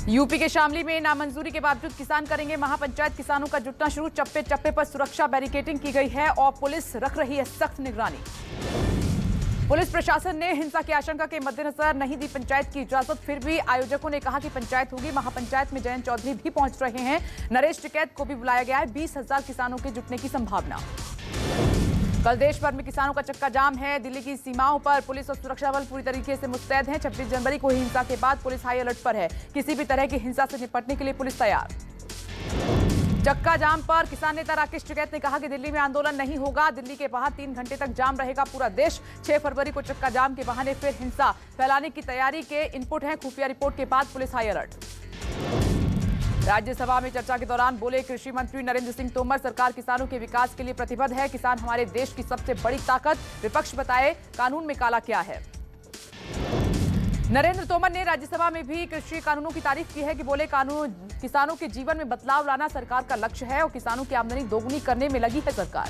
UP के शामली में नामंजूरी के बावजूद किसान करेंगे महापंचायत। किसानों का जुटना शुरू। चप्पे चप्पे पर सुरक्षा बैरिकेडिंग की गई है और पुलिस रख रही है सख्त निगरानी। पुलिस प्रशासन ने हिंसा की आशंका के मद्देनजर नहीं दी पंचायत की इजाजत। फिर भी आयोजकों ने कहा कि पंचायत होगी। महापंचायत में जयंत चौधरी भी पहुंच रहे हैं। नरेश टिकैत को भी बुलाया गया है। 20,000 किसानों के जुटने की संभावना। कल देश भर में किसानों का चक्का जाम है। दिल्ली की सीमाओं पर पुलिस और सुरक्षा बल पूरी तरीके से मुस्तैद हैं। 26 जनवरी को हिंसा के बाद पुलिस हाई अलर्ट पर है। किसी भी तरह की हिंसा से निपटने के लिए पुलिस तैयार। चक्का जाम पर किसान नेता राकेश टिकैत ने कहा कि दिल्ली में आंदोलन नहीं होगा। दिल्ली के बाहर 3 घंटे तक जाम रहेगा पूरा देश। 6 फरवरी को चक्का जाम के बहाने फिर हिंसा फैलाने की तैयारी के इनपुट हैं। खुफिया रिपोर्ट के बाद पुलिस हाई अलर्ट। राज्यसभा में चर्चा के दौरान बोले कृषि मंत्री नरेंद्र सिंह तोमर, सरकार किसानों के विकास के लिए प्रतिबद्ध है। किसान हमारे देश की सबसे बड़ी ताकत। विपक्ष बताए कानून में काला क्या है। नरेंद्र तोमर ने राज्यसभा में भी कृषि कानूनों की तारीफ की है कि बोले कानून किसानों के जीवन में बदलाव लाना सरकार का लक्ष्य है और किसानों की आमदनी दोगुनी करने में लगी है सरकार।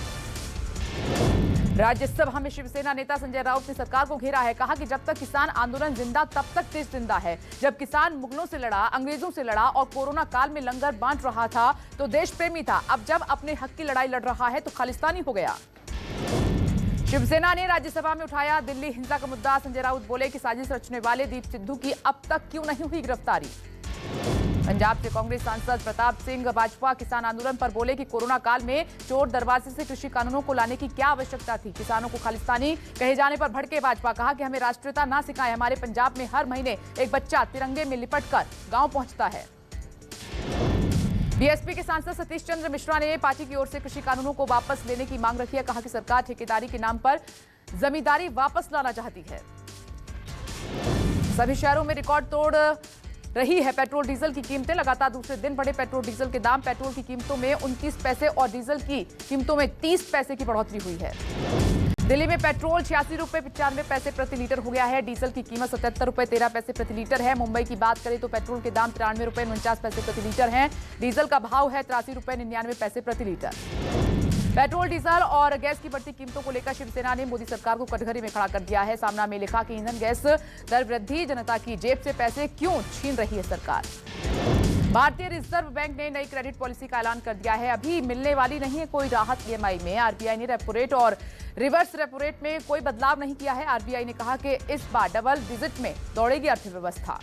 राज्यसभा में शिवसेना नेता संजय राउत ने सरकार को घेरा है। कहा कि जब तक किसान आंदोलन जिंदा तब तक देश जिंदा है। जब किसान मुगलों से लड़ा, अंग्रेजों से लड़ा और कोरोना काल में लंगर बांट रहा था तो देश प्रेमी था। अब जब अपने हक की लड़ाई लड़ रहा है तो खालिस्तानी हो गया। शिवसेना ने राज्यसभा में उठाया दिल्ली हिंसा का मुद्दा। संजय राउत बोले कि साजिश रचने वाले दीप सिद्धू की अब तक क्यों नहीं हुई गिरफ्तारी। पंजाब से कांग्रेस सांसद प्रताप सिंह भाजपा किसान आंदोलन पर बोले कि कोरोना काल में चोर दरवाजे से कृषि कानूनों को लाने की क्या आवश्यकता थी। किसानों को खालिस्तानी कहे जाने पर भड़के भाजपा। कहा कि हमें राष्ट्रीयता ना सिखाएं। हमारे पंजाब में हर महीने एक बच्चा तिरंगे में लिपटकर गांव पहुंचता है। बीएसपी के सांसद सतीश चंद्र मिश्रा ने पार्टी की ओर से कृषि कानूनों को वापस लेने की मांग रखी है। कहा कि सरकार ठेकेदारी के नाम पर जमींदारी वापस लाना चाहती है। सभी शहरों में रिकॉर्ड तोड़ रही है पेट्रोल डीजल की कीमतें। लगातार दूसरे दिन बढ़े पेट्रोल डीजल के दाम। पेट्रोल की कीमतों में 29 पैसे और डीजल की कीमतों में 30 पैसे की बढ़ोतरी हुई है। दिल्ली में पेट्रोल 86 रुपए 95 पैसे प्रति लीटर हो गया है। डीजल की कीमत 77 रुपए 13 पैसे प्रति लीटर है। मुंबई की बात करें तो पेट्रोल के दाम 93 रुपए 49 पैसे प्रति लीटर हैं। डीजल का भाव है 83 रुपए 99 पैसे प्रति लीटर। पेट्रोल, डीजल और गैस की बढ़ती कीमतों को लेकर शिवसेना ने मोदी सरकार को कटघरे में खड़ा कर दिया है। सामना में लिखा कि ईंधन गैस दर वृद्धि, जनता की जेब से पैसे क्यों छीन रही है सरकार। भारतीय रिजर्व बैंक ने नई क्रेडिट पॉलिसी का ऐलान कर दिया है। अभी मिलने वाली नहीं है कोई राहत ईएमआई में। आरबीआई ने रेपो रेट और रिवर्स रेपो रेट में कोई बदलाव नहीं किया है। आरबीआई ने कहा कि इस बार डबल डिजिट में दौड़ेगी अर्थव्यवस्था।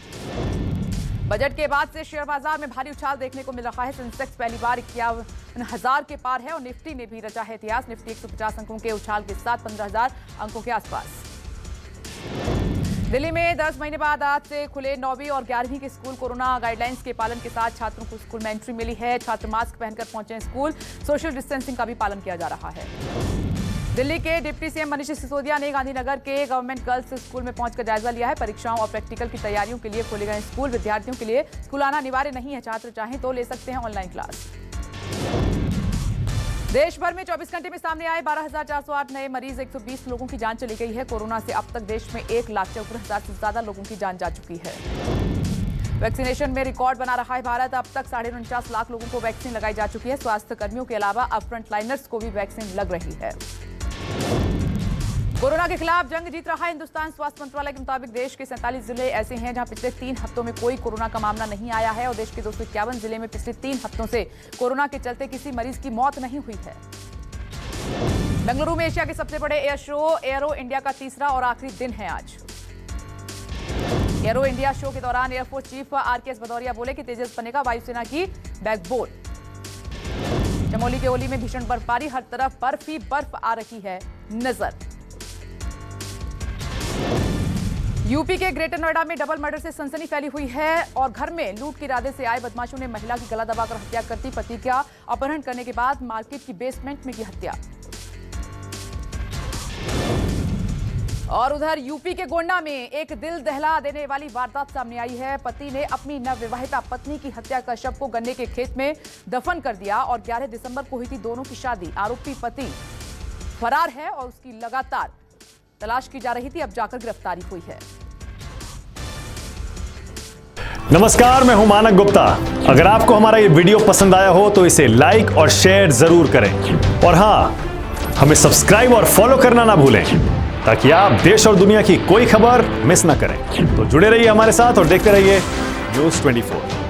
बजट के बाद से शेयर बाजार में भारी उछाल देखने को मिल रहा है। सेंसेक्स पहली बार 51,000 के पार है और निफ्टी ने भी रचा है इतिहास। निफ्टी 150 अंकों के उछाल के साथ 15,000 अंकों के आसपास। दिल्ली में 10 महीने बाद आज से खुले 9वीं और 11वीं के स्कूल। कोरोना गाइडलाइंस के पालन के साथ छात्रों को स्कूल में एंट्री मिली है। छात्र मास्क पहनकर पहुंचे स्कूल। सोशल डिस्टेंसिंग का भी पालन किया जा रहा है। दिल्ली के डिप्टी सीएम मनीष सिसोदिया ने गांधीनगर के गवर्नमेंट गर्ल्स स्कूल में पहुंचकर जायजा लिया है। परीक्षाओं और प्रैक्टिकल की तैयारियों के लिए खोले गए स्कूल। विद्यार्थियों के लिए स्कूल आना अनिवार्य नहीं है। छात्र चाहें तो ले सकते हैं ऑनलाइन क्लास। देश भर में 24 घंटे में सामने आए 12,408 नए मरीज। 120 लोगों की जान चली गई है। कोरोना से अब तक देश में 1,54,000 से ज्यादा लोगों की जान जा चुकी है। वैक्सीनेशन में रिकॉर्ड बना रहा है भारत। अब तक 49.5 लाख लोगों को वैक्सीन लगाई जा चुकी है। स्वास्थ्य कर्मियों के अलावा अब फ्रंटलाइनर्स को भी वैक्सीन लग रही है। कोरोना के खिलाफ जंग जीत रहा है हिंदुस्तान। स्वास्थ्य मंत्रालय के मुताबिक देश के 47 जिले ऐसे हैं जहां पिछले 3 हफ्तों में कोई कोरोना का मामला नहीं आया है और देश के 251 जिले में पिछले 3 हफ्तों से कोरोना के चलते किसी मरीज की मौत नहीं हुई है। बेंगलुरु में एशिया के सबसे बड़े एयर शो एयरो इंडिया का तीसरा और आखिरी दिन है आज। एयरो इंडिया शो के दौरान एयरफोर्स चीफ आरकेएस भदौरिया बोले कि तेजस बनेगा वायुसेना की बैकबोन। चमोली के ओली में भीषण बर्फबारी। हर तरफ बर्फ ही बर्फ आ रही है नजर। यूपी के ग्रेटर नोएडा में डबल मर्डर से सनसनी फैली हुई है और घर में लूट के इरादे से आए बदमाशों ने महिला की गला दबाकर हत्या कर दी। पति का अपहरण करने के बाद मार्केट की बेसमेंट में की हत्या। और उधर यूपी के गोंडा में एक दिल दहला देने वाली वारदात सामने आई है। पति ने अपनी नवविवाहिता पत्नी की हत्या कर शव को गन्ने के खेत में दफन कर दिया और 11 दिसंबर को हुई थी दोनों की शादी। आरोपी पति फरार है और उसकी लगातार तलाश की जा रही थी। अब जाकर गिरफ्तारी हुई है। नमस्कार, मैं हूं मानक गुप्ता। अगर आपको हमारा ये वीडियो पसंद आया हो तो इसे लाइक और शेयर जरूर करें और हां, हमें सब्सक्राइब और फॉलो करना ना भूलें ताकि आप देश और दुनिया की कोई खबर मिस ना करें। तो जुड़े रहिए हमारे साथ और देखते रहिए न्यूज़ 24।